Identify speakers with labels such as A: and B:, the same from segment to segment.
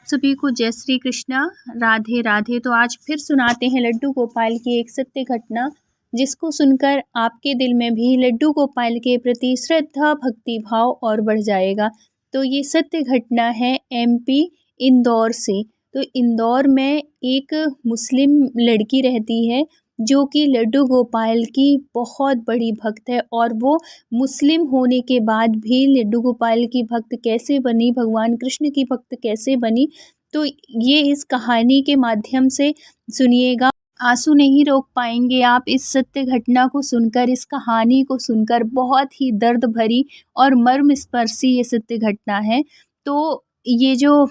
A: सभी को जय श्री कृष्णा, राधे राधे। तो आज फिर सुनाते हैं लड्डू गोपाल की एक सत्य घटना, जिसको सुनकर आपके दिल में भी लड्डू गोपाल के प्रति श्रद्धा भक्ति भाव और बढ़ जाएगा। तो ये सत्य घटना है एमपी इंदौर से। तो इंदौर में एक मुस्लिम लड़की रहती है जो कि लड्डू गोपाल की बहुत बड़ी भक्त है, और वो मुस्लिम होने के बाद भी लड्डू गोपाल की भक्त कैसे बनी, भगवान कृष्ण की भक्त कैसे बनी, तो ये इस कहानी के माध्यम से सुनिएगा। आंसू नहीं रोक पाएंगे आप इस सत्य घटना को सुनकर, इस कहानी को सुनकर। बहुत ही दर्द भरी और मर्मस्पर्शी ये सत्य घटना है। तो ये जो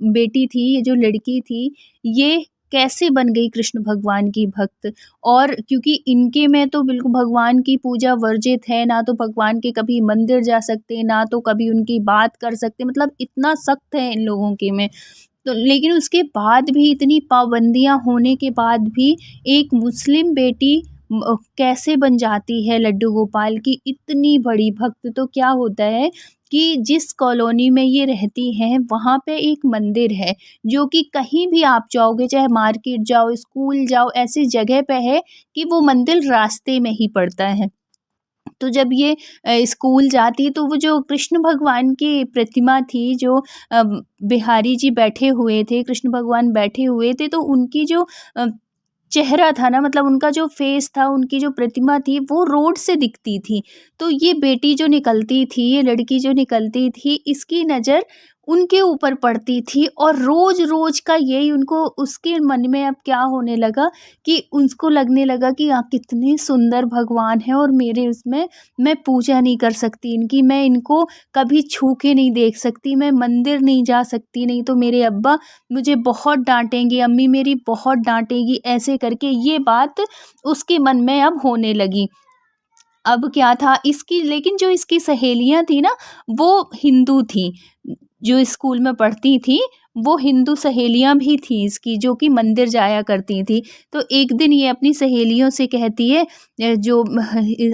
A: बेटी थी, ये जो लड़की थी, ये कैसे बन गई कृष्ण भगवान की भक्त। और क्योंकि इनके में तो बिल्कुल भगवान की पूजा वर्जित है, ना तो भगवान के कभी मंदिर जा सकते, ना तो कभी उनकी बात कर सकते, मतलब इतना सख्त है इन लोगों के में। तो लेकिन उसके बाद भी, इतनी पाबंदियां होने के बाद भी, एक मुस्लिम बेटी कैसे बन जाती है लड्डू गोपाल की इतनी बड़ी भक्त। तो क्या होता है कि जिस कॉलोनी में ये रहती हैं वहाँ पे एक मंदिर है, जो कि कहीं भी आप जाओगे, चाहे मार्केट जाओ, स्कूल जाओ, ऐसी जगह पे है कि वो मंदिर रास्ते में ही पड़ता है। तो जब ये स्कूल जाती है तो वो जो कृष्ण भगवान की प्रतिमा थी, जो बिहारी जी बैठे हुए थे, कृष्ण भगवान बैठे हुए थे, तो उनकी जो चेहरा था ना, मतलब उनका जो फेस था, उनकी जो प्रतिमा थी, वो रोड से दिखती थी। तो ये बेटी जो निकलती थी, ये लड़की जो निकलती थी, इसकी नज़र उनके ऊपर पड़ती थी, और रोज़-रोज़ का यही उनको, उसके मन में अब क्या होने लगा कि उसको लगने लगा कि कितने सुंदर भगवान हैं, और मेरे उसमें मैं पूजा नहीं कर सकती इनकी, मैं इनको कभी छू के नहीं देख सकती, मैं मंदिर नहीं जा सकती, नहीं तो मेरे अब्बा मुझे बहुत डाँटेंगे, अम्मी मेरी बहुत डाँटेगी, ऐसे करके ये बात उसके मन में अब होने लगी। अब क्या था इसकी, लेकिन जो इसकी सहेलियाँ थी ना, वो हिंदू थीं। जो स्कूल में पढ़ती थीं, वो हिंदू सहेलियाँ भी थीं इसकी, जो कि मंदिर जाया करती थीं। तो एक दिन ये अपनी सहेलियों से कहती है,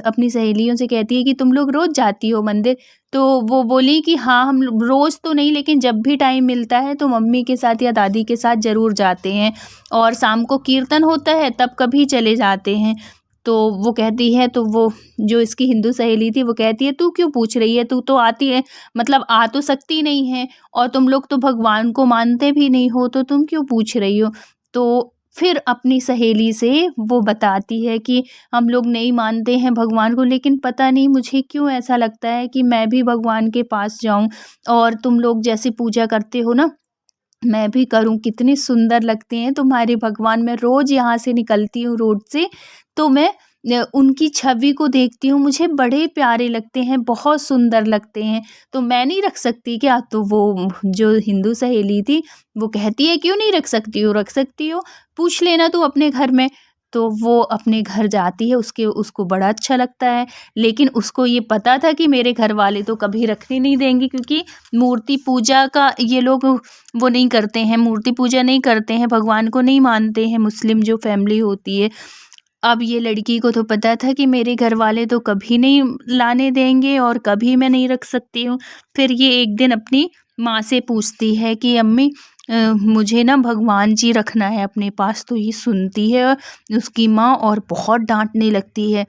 A: अपनी सहेलियों से कहती है कि तुम लोग रोज़ जाती हो मंदिर? तो वो बोली कि हाँ, हम रोज़ तो नहीं, लेकिन जब भी टाइम मिलता है तो मम्मी के साथ या दादी के साथ ज़रूर जाते हैं, और शाम को कीर्तन होता है तब कभी चले जाते हैं। तो वो कहती है, तो वो जो इसकी हिंदू सहेली थी वो कहती है, तू क्यों पूछ रही है, तू तो आती है, मतलब आ तो सकती नहीं है, और तुम लोग तो भगवान को मानते भी नहीं हो, तो तुम क्यों पूछ रही हो। तो फिर अपनी सहेली से वो बताती है कि हम लोग नहीं मानते हैं भगवान को, लेकिन पता नहीं मुझे क्यों ऐसा लगता है कि मैं भी भगवान के पास जाऊं, और तुम लोग जैसे पूजा करते हो ना, मैं भी करूँ। कितने सुंदर लगते हैं तुम्हारे भगवान। मैं रोज़ यहाँ से निकलती हूँ रोड से, तो मैं उनकी छवि को देखती हूँ, मुझे बड़े प्यारे लगते हैं, बहुत सुंदर लगते हैं। तो मैं नहीं रख सकती क्या? तो वो जो हिंदू सहेली थी, वो कहती है, क्यों नहीं रख सकती हो? रख सकती हो, पूछ लेना तू अपने घर में। तो वो अपने घर जाती है, उसको बड़ा अच्छा लगता है, लेकिन उसको ये पता था कि मेरे घर वाले तो कभी रखने नहीं देंगे, क्योंकि मूर्ति पूजा का ये लोग वो नहीं करते हैं, मूर्ति पूजा नहीं करते हैं, भगवान को नहीं मानते हैं, मुस्लिम जो फैमिली होती है। अब ये लड़की को तो पता था कि मेरे घर वाले तो कभी नहीं लाने देंगे, और कभी मैं नहीं रख सकती हूँ। फिर ये एक दिन अपनी माँ से पूछती है कि अम्मी, मुझे ना भगवान जी रखना है अपने पास। तो ये सुनती है उसकी माँ, और बहुत डांटने लगती है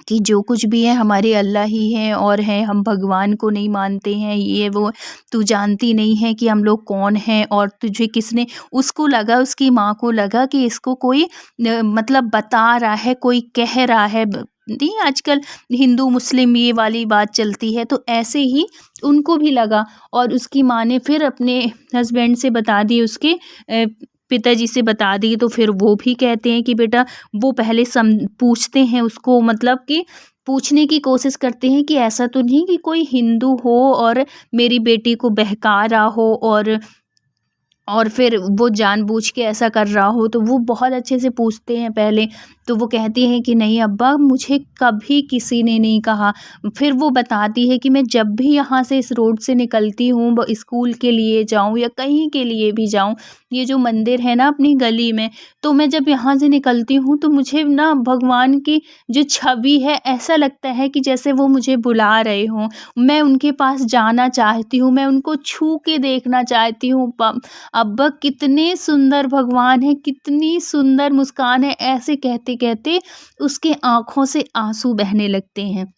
A: कि जो कुछ भी है हमारे अल्लाह ही हैं, और हैं, हम भगवान को नहीं मानते हैं, ये वो, तू जानती नहीं है कि हम लोग कौन हैं, और तुझे किसने। उसको लगा, उसकी माँ को लगा कि इसको कोई मतलब बता रहा है, कोई कह रहा है। नहीं, आजकल हिंदू मुस्लिम ये वाली बात चलती है, तो ऐसे ही उनको भी लगा। और उसकी माँ ने फिर अपने हस्बैंड से बता दी, उसके पिताजी से बता दी। तो फिर वो भी कहते हैं कि बेटा, वो पहले पूछते हैं उसको, मतलब कि पूछने की कोशिश करते हैं कि ऐसा तो नहीं कि कोई हिंदू हो और मेरी बेटी को बहका रहा हो, और फिर वो जानबूझ के ऐसा कर रहा हो तो वो बहुत अच्छे से पूछते हैं पहले। तो वो कहती हैं कि नहीं अब्बा, मुझे कभी किसी ने नहीं कहा। फिर वो बताती है कि मैं जब भी यहाँ से इस रोड से निकलती हूँ, स्कूल के लिए जाऊँ या कहीं के लिए भी जाऊँ, ये जो मंदिर है ना अपनी गली में, तो मैं जब यहाँ से निकलती हूँ तो मुझे ना भगवान की जो छवि है, ऐसा लगता है कि जैसे वो मुझे बुला रहे हों। मैं उनके पास जाना चाहती हूँ, मैं उनको छू के देखना चाहती हूँ। अब्बा कितने सुंदर भगवान हैं, कितनी सुंदर मुस्कान है, ऐसे कहते-कहते उसके आँखों से आँसू बहने लगते हैं।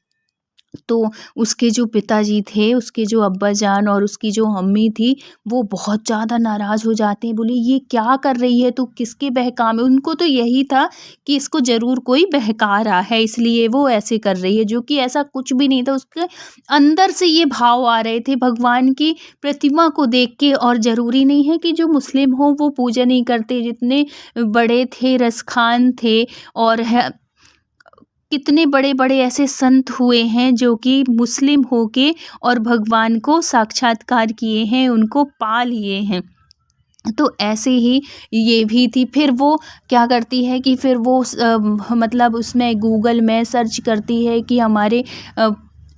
A: तो उसके जो पिताजी थे, उसके जो अब्बाजान और उसकी जो अम्मी थी, वो बहुत ज़्यादा नाराज़ हो जाते हैं। बोले, "ये क्या कर रही है तू? किसके बहकावे?" उनको तो यही था कि इसको ज़रूर कोई बहका रहा है, इसलिए वो ऐसे कर रही है, जो कि ऐसा कुछ भी नहीं था। उसके अंदर से ये भाव आ रहे थे भगवान की प्रतिमा को देख के। और ज़रूरी नहीं है कि जो मुस्लिम हो वो पूजा नहीं करते। जितने बड़े थे, रसखान थे और है कितने बड़े-बड़े ऐसे संत हुए हैं जो कि मुस्लिम होके और भगवान को साक्षात्कार किए हैं, उनको पा लिए हैं। तो ऐसे ही ये भी थी। फिर वो क्या करती है कि फिर वो मतलब उसमें गूगल में सर्च करती है कि हमारे अ,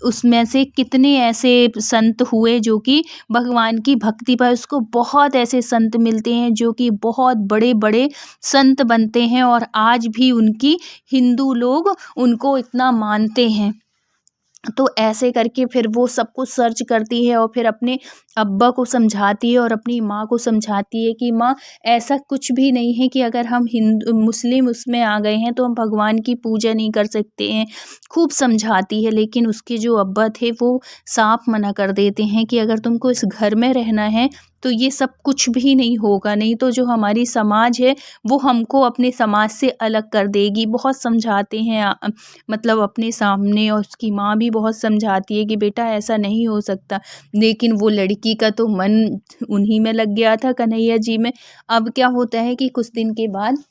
A: उसमें से कितने ऐसे संत हुए जो कि भगवान की भक्ति पर, उसको बहुत ऐसे संत मिलते हैं जो कि बहुत बड़े-बड़े संत बनते हैं और आज भी उनकी हिंदू लोग उनको इतना मानते हैं। तो ऐसे करके फिर वो सब कुछ सर्च करती है और फिर अपने अब्बा को समझाती है और अपनी माँ को समझाती है कि माँ, ऐसा कुछ भी नहीं है कि अगर हम हिंदू मुस्लिम उसमें आ गए हैं तो हम भगवान की पूजा नहीं कर सकते हैं। खूब समझाती है, लेकिन उसके जो अब्बा थे वो साफ मना कर देते हैं कि अगर तुमको इस घर में रहना है तो ये सब कुछ भी नहीं होगा, नहीं तो जो हमारी समाज है वो हमको अपने समाज से अलग कर देगी। बहुत समझाते हैं मतलब अपने सामने, और उसकी माँ भी बहुत समझाती है कि बेटा ऐसा नहीं हो सकता। लेकिन वो लड़की का तो मन उन्हीं में लग गया था, कन्हैया जी में। अब क्या होता है कि कुछ दिन के बाद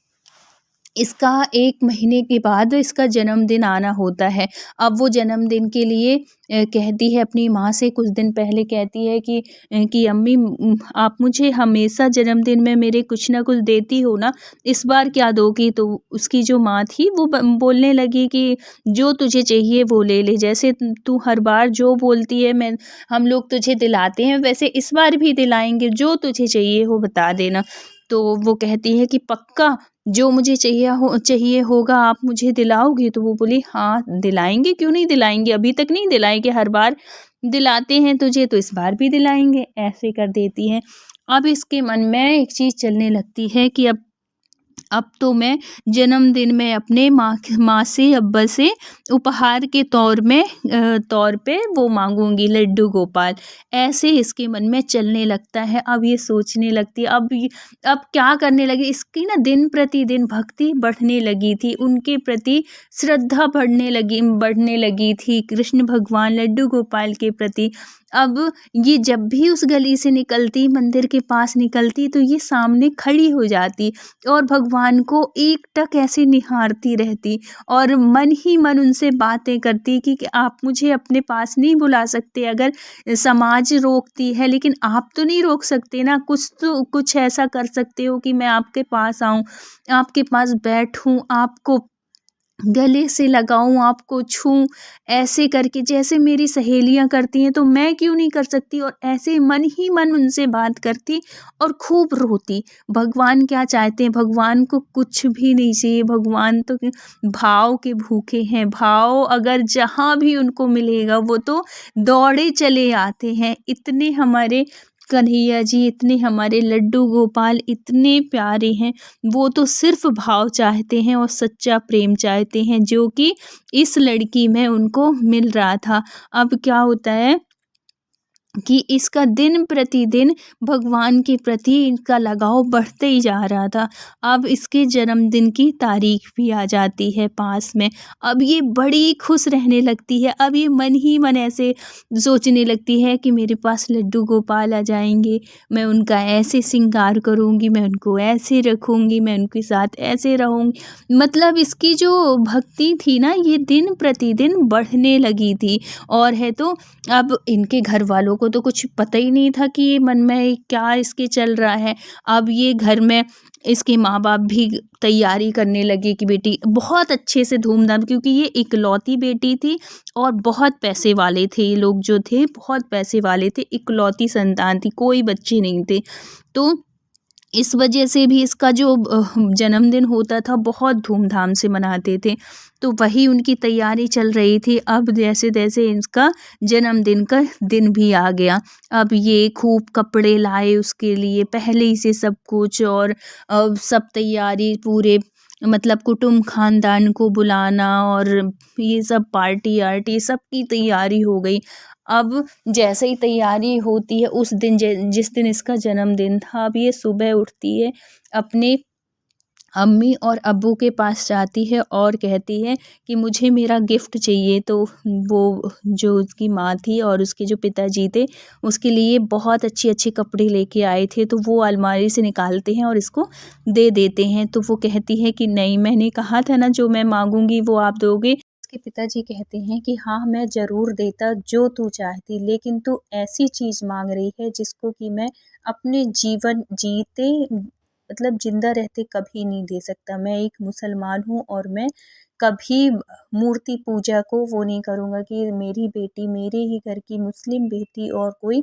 A: इसका 1 महीने के बाद इसका जन्मदिन आना होता है। अब वो जन्मदिन के लिए कहती है अपनी माँ से, कुछ दिन पहले कहती है कि अम्मी, आप मुझे हमेशा जन्मदिन में मेरे कुछ ना कुछ देती हो ना, इस बार क्या दोगी? तो उसकी जो माँ थी वो बोलने लगी कि जो तुझे चाहिए वो ले ले, जैसे तू हर बार जो बोलती है मैं हम लोग तुझे दिलाते हैं, वैसे इस बार भी दिलाएँगे, जो तुझे चाहिए हो बता देना। तो वो कहती है कि पक्का जो मुझे चाहिए होगा आप मुझे दिलाओगी? तो वो बोली, हाँ दिलाएँगे, क्यों नहीं दिलाएँगे, अभी तक नहीं दिलाए कि हर बार दिलाते हैं तुझे तो इस बार भी दिलाएँगे, ऐसे कर देती हैं। अब इसके मन में एक चीज़ चलने लगती है कि अब तो मैं जन्मदिन में अपने माँ से, अब्बा से उपहार के तौर पे वो माँगूँगी लड्डू गोपाल। ऐसे इसके मन में चलने लगता है। अब ये सोचने लगती है, अब क्या करने लगी, इसकी ना दिन-प्रतिदिन भक्ति बढ़ने लगी थी, उनके प्रति श्रद्धा बढ़ने लगी थी, कृष्ण भगवान लड्डू गोपाल के प्रति। अब ये जब भी उस गली से निकलती, मंदिर के पास निकलती, तो ये सामने खड़ी हो जाती और भगवान को एकटक ऐसे निहारती रहती और मन ही मन उनसे बातें करती कि आप मुझे अपने पास नहीं बुला सकते, अगर समाज रोकती है लेकिन आप तो नहीं रोक सकते ना, कुछ ऐसा कर सकते हो कि मैं आपके पास आऊँ, आपके पास बैठूँ, आपको गले से लगाऊँ, आपको छूऊँ, ऐसे करके जैसे मेरी सहेलियाँ करती हैं तो मैं क्यों नहीं कर सकती। और ऐसे मन ही मन उनसे बात करती और खूब रोती। भगवान क्या चाहते हैं, भगवान को कुछ भी नहीं चाहिए, भगवान तो भाव के भूखे हैं। भाव अगर जहाँ भी उनको मिलेगा वो तो दौड़े चले आते हैं। इतने हमारे कन्हैया जी, इतने हमारे लड्डू गोपाल इतने प्यारे हैं। वो तो सिर्फ़ भाव चाहते हैं और सच्चा प्रेम चाहते हैं, जो कि इस लड़की में उनको मिल रहा था। अब क्या होता है कि इसका दिन-प्रतिदिन भगवान के प्रति इनका लगाव बढ़ते ही जा रहा था। अब इसके जन्मदिन की तारीख भी आ जाती है पास में। अब ये बड़ी खुश रहने लगती है। अब ये मन ही मन ऐसे सोचने लगती है कि मेरे पास लड्डू गोपाल आ जाएँगे, मैं उनका ऐसे श्रृंगार करूँगी, मैं उनको ऐसे रखूँगी, मैं उनके साथ ऐसे रहूँगी। मतलब इसकी जो भक्ति थी ना, ये दिन-प्रतिदिन बढ़ने लगी थी। और है तो अब इनके घर वालों को को तो कुछ पता ही नहीं था कि ये मन में क्या इसके चल रहा है। अब ये घर में इसके माँ-बाप भी तैयारी करने लगे कि बेटी बहुत अच्छे से धूम-धाम, क्योंकि ये इकलौती बेटी थी और बहुत पैसे वाले थे, ये लोग जो थे बहुत पैसे वाले थे, इकलौती संतान थी, कोई बच्चे नहीं थे। तो इस वजह से भी इसका जो जन्मदिन होता था बहुत धूमधाम से मनाते थे। तो वही उनकी तैयारी चल रही थी। अब जैसे-तैसे इसका जन्मदिन का दिन भी आ गया। अब ये खूब कपड़े लाए उसके लिए पहले ही से सब कुछ, और सब तैयारी पूरे मतलब कुटुंब खानदान को बुलाना और ये सब पार्टी-आर्टी सबकी तैयारी हो गई। अब जैसे ही तैयारी होती है उस दिन जिस दिन इसका जन्मदिन था, अब ये सुबह उठती है, अपने अम्मी और अब्बू के पास जाती है और कहती है कि मुझे मेरा गिफ्ट चाहिए। तो वो जो उसकी माँ थी और उसके जो पिताजी थे, उसके लिए बहुत अच्छे-अच्छे कपड़े लेके आए थे, तो वो अलमारी से निकालते हैं और इसको दे देते हैं। तो वो कहती है कि नहीं, मैंने कहा था ना जो मैं माँगूँगी वो आप दोगे। उसके पिताजी कहते हैं कि हाँ, मैं ज़रूर देता जो तू चाहती, लेकिन तू ऐसी चीज़ माँग रही है जिसको कि मैं अपने जीवन जीते मतलब ज़िंदा रहते कभी नहीं दे सकता। मैं एक मुसलमान हूँ और मैं कभी मूर्ति पूजा को वो नहीं करूँगा कि मेरी बेटी, मेरे ही घर की मुस्लिम बेटी और कोई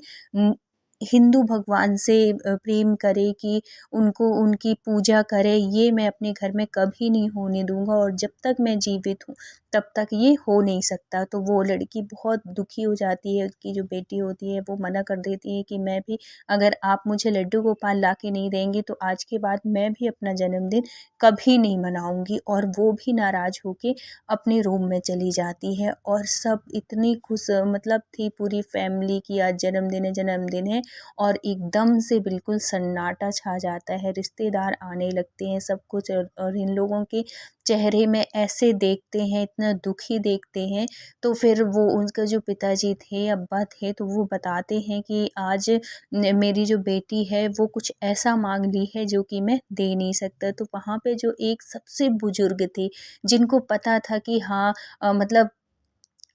A: हिंदू भगवान से प्रेम करे कि उनको उनकी पूजा करे, ये मैं अपने घर में कभी नहीं होने दूँगा और जब तक मैं जीवित हूँ तब तक ये हो नहीं सकता। तो वो लड़की बहुत दुखी हो जाती है, उसकी जो बेटी होती है वो मना कर देती है कि मैं भी, अगर आप मुझे लड्डू गोपाल ला के नहीं देंगे तो आज के बाद मैं भी अपना जन्मदिन कभी नहीं मनाऊँगी। और वो भी नाराज़ होके अपने रूम में चली जाती है और सब इतनी खुश मतलब थी पूरी फैमिली कि आज जन्मदिन है और एकदम से बिल्कुल सन्नाटा छा जाता है, रिश्तेदार आने लगते हैं सब कुछ, और इन लोगों के चेहरे में ऐसे देखते हैं, इतना दुखी देखते हैं। तो फिर वो उनका जो पिताजी थे, अब्बा थे, तो वो बताते हैं कि आज मेरी जो बेटी है वो कुछ ऐसा मांग ली है जो कि मैं दे नहीं सकता। तो वहाँ पे जो एक सबसे बुजुर्ग थे जिनको पता था कि हाँ मतलब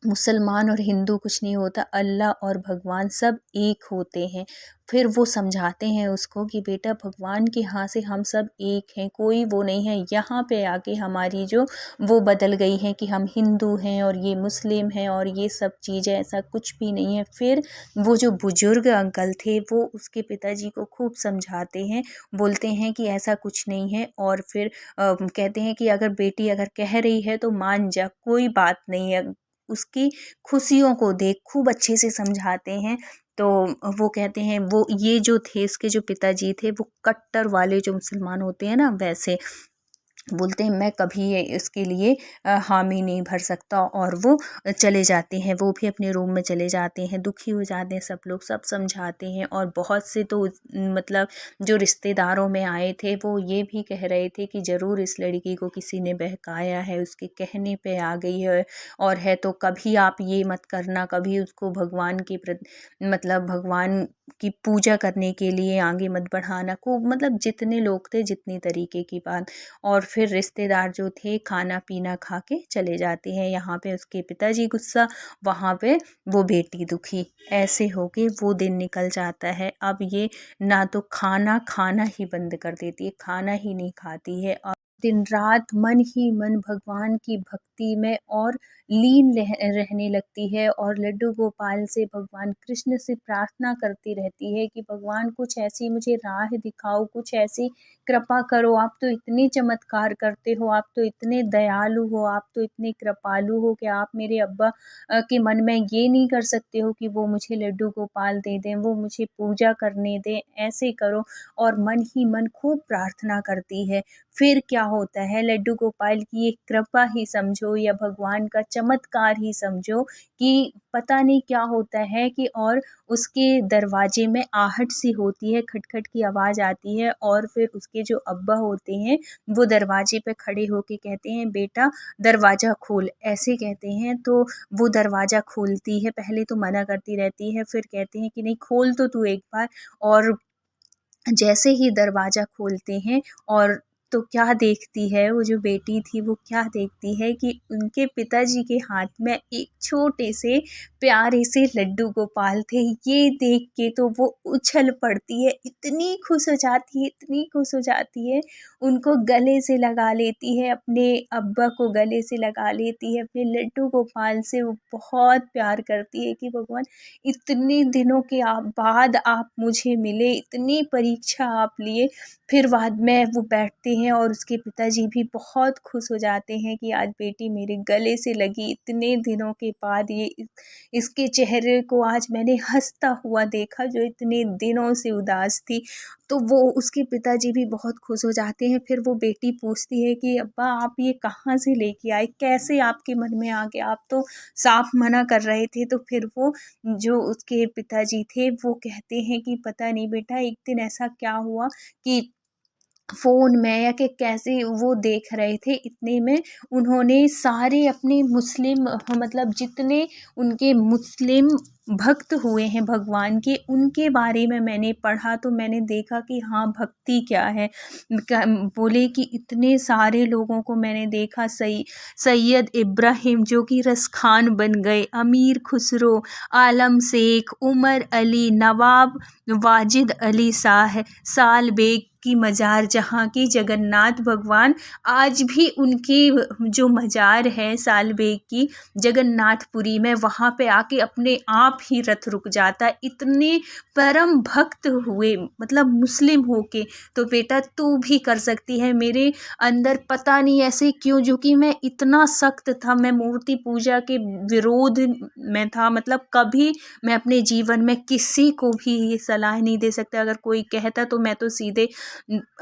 A: मुसलमान और हिंदू कुछ नहीं होता, अल्लाह और भगवान सब एक होते हैं। फिर वो समझाते हैं उसको कि बेटा भगवान के यहाँ से हम सब एक हैं, कोई वो नहीं है। यहाँ पे आके हमारी जो वो बदल गई है कि हम हिंदू हैं और ये मुस्लिम हैं और ये सब चीज़ें, ऐसा कुछ भी नहीं है। फिर वो जो बुजुर्ग अंकल थे वो उसके पिताजी को खूब समझाते हैं, बोलते हैं कि ऐसा कुछ नहीं है। और फिर कहते हैं कि अगर बेटी अगर कह रही है तो मान जा, कोई बात नहीं है, उसकी खुशियों को देख, खूब अच्छे से समझाते हैं। तो वो कहते हैं, वो ये जो थे इसके जो पिताजी थे वो कट्टर वाले जो मुसलमान होते हैं ना वैसे, बोलते हैं मैं कभी ये इसके लिए हामी नहीं भर सकता। और वो चले जाते हैं, वो भी अपने रूम में चले जाते हैं, दुखी हो जाते हैं सब लोग, सब समझाते हैं। और बहुत से तो मतलब जो रिश्तेदारों में आए थे वो ये भी कह रहे थे कि ज़रूर इस लड़की को किसी ने बहकाया है, उसके कहने पे आ गई है, और है तो कभी आप ये मत करना, कभी उसको भगवान के प्रति मतलब भगवान की पूजा करने के लिए आगे मत बढ़ाना। को मतलब जितने लोग थे, जितनी तरीके की बात। और फिर रिश्तेदार जो थे खाना पीना खा के चले जाते हैं। यहाँ पे उसके पिताजी गुस्सा, वहाँ पे वो बेटी दुखी, ऐसे होके वो दिन निकल जाता है। अब ये ना तो खाना खाना ही बंद कर देती है, खाना ही नहीं खाती है और दिन रात मन ही मन भगवान की भक्ति में और लीन रहने लगती है। और लड्डू गोपाल से, भगवान कृष्ण से प्रार्थना करती रहती है कि भगवान कुछ ऐसी मुझे राह दिखाओ, कुछ ऐसी कृपा करो। आप तो इतने चमत्कार करते हो, आप तो इतने दयालु हो, आप तो इतने कृपालु हो कि आप मेरे अब्बा के मन में ये नहीं कर सकते हो कि वो मुझे लड्डू गोपाल दे दें, वो मुझे पूजा करने दें, ऐसे करो। और मन ही मन खूब प्रार्थना करती है। फिर क्या होता है, लड्डू गोपाल की एक कृपा ही समझो या भगवान का चमत्कार ही समझो कि पता नहीं क्या होता है कि और उसके दरवाजे में आहट सी होती है, खटखट की आवाज़ आती है। और फिर उसके जो अब्बा होते हैं वो दरवाजे पे खड़े होके कहते हैं बेटा दरवाज़ा खोल, ऐसे कहते हैं। तो वो दरवाज़ा खोलती है, पहले तो मना करती रहती है, फिर कहते हैं कि नहीं खोल तो तू एक बार। और जैसे ही दरवाज़ा खोलते हैं और तो क्या देखती है वो जो बेटी थी, वो क्या देखती है कि उनके पिताजी के हाथ में एक छोटे से प्यारे से लड्डू गोपाल थे। ये देख के तो वो उछल पड़ती है, इतनी खुश हो जाती है, इतनी खुश हो जाती है, उनको गले से लगा लेती है, अपने अब्बा को गले से लगा लेती है, अपने लड्डू गोपाल से वो बहुत प्यार करती है कि भगवान इतने दिनों के बाद आप मुझे मिले, इतनी परीक्षा आप लिए। फिर बाद में वो बैठते हैं और उसके पिताजी भी बहुत खुश हो जाते हैं कि आज बेटी मेरे गले से लगी, इतने दिनों के बाद इसके चेहरे को आज मैंने हंसता हुआ देखा जो इतने दिनों से उदास थी। तो वो उसके पिताजी भी बहुत खुश हो जाते हैं। फिर वो बेटी पूछती है कि अब्बा आप ये कहाँ से लेके आए, कैसे आपके मन में आ गया, आप तो साफ मना कर रहे थे। तो फिर वो जो उसके पिताजी थे वो कहते हैं कि पता नहीं बेटा, एक दिन ऐसा क्या हुआ कि फ़ोन में या कि कैसे वो देख रहे थे, इतने में उन्होंने सारे अपने मुस्लिम मतलब जितने उनके मुस्लिम भक्त हुए हैं भगवान के, उनके बारे में मैंने पढ़ा तो मैंने देखा कि हाँ भक्ति क्या है। बोले कि इतने सारे लोगों को मैंने देखा, सैयद इब्राहिम जो कि रसखान बन गए, अमीर खुसरो, आलम शेख, उमर अली, नवाब वाजिद अली साल बेग की मज़ार जहाँ की जगन्नाथ भगवान आज भी उनकी जो मज़ार है साल बेग की जगन्नाथपुरी में, वहाँ पे आके अपने आप ही रथ रुक जाता। इतने परम भक्त हुए मतलब मुस्लिम होके। तो बेटा तू भी कर सकती है। मेरे अंदर पता नहीं ऐसे क्यों, जो कि मैं इतना सख्त था, मैं मूर्ति पूजा के विरोध में था, मतलब कभी मैं अपने जीवन में किसी को भी ये सलाह नहीं दे सकता। अगर कोई कहता तो मैं तो सीधे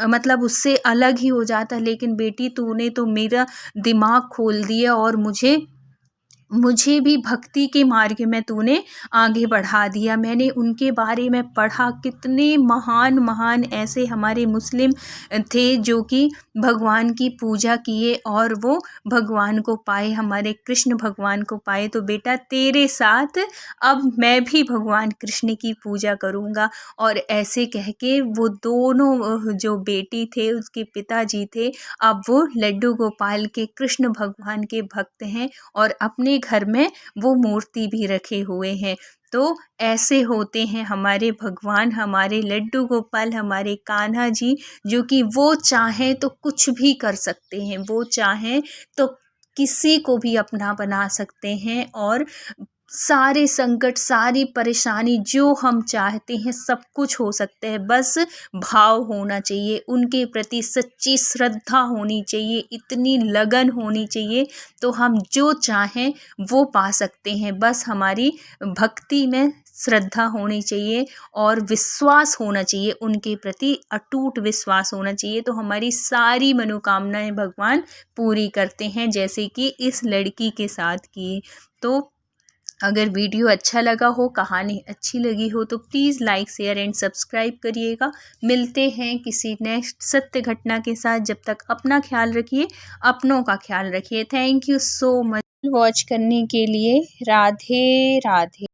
A: मतलब उससे अलग ही हो जाता। लेकिन बेटी तूने तो मेरा दिमाग खोल दिया और मुझे भी भक्ति के मार्ग में तूने आगे बढ़ा दिया। मैंने उनके बारे में पढ़ा, कितने महान महान ऐसे हमारे मुस्लिम थे जो कि भगवान की पूजा किए और वो भगवान को पाए, हमारे कृष्ण भगवान को पाए। तो बेटा तेरे साथ अब मैं भी भगवान कृष्ण की पूजा करूँगा। और ऐसे कह के वो दोनों जो बेटी थे उसके पिताजी थे, अब वो लड्डू गोपाल के कृष्ण भगवान के भक्त हैं और अपने घर में वो मूर्ति भी रखे हुए हैं। तो ऐसे होते हैं हमारे भगवान, हमारे लड्डू गोपाल, हमारे कान्हा जी, जो कि वो चाहें तो कुछ भी कर सकते हैं, वो चाहें तो किसी को भी अपना बना सकते हैं और सारे संकट, सारी परेशानी जो हम चाहते हैं सब कुछ हो सकते हैं। बस भाव होना चाहिए, उनके प्रति सच्ची श्रद्धा होनी चाहिए, इतनी लगन होनी चाहिए, तो हम जो चाहें वो पा सकते हैं। बस हमारी भक्ति में श्रद्धा होनी चाहिए और विश्वास होना चाहिए, उनके प्रति अटूट विश्वास होना चाहिए, तो हमारी सारी मनोकामनाएं भगवान पूरी करते हैं, जैसे कि इस लड़की के साथ की। तो अगर वीडियो अच्छा लगा हो, कहानी अच्छी लगी हो, तो please like share and subscribe करिएगा। मिलते हैं किसी नेक्स्ट सत्य घटना के साथ। जब तक अपना ख्याल रखिए, अपनों का ख्याल रखिए। Thank you so much watch करने के लिए। राधे राधे।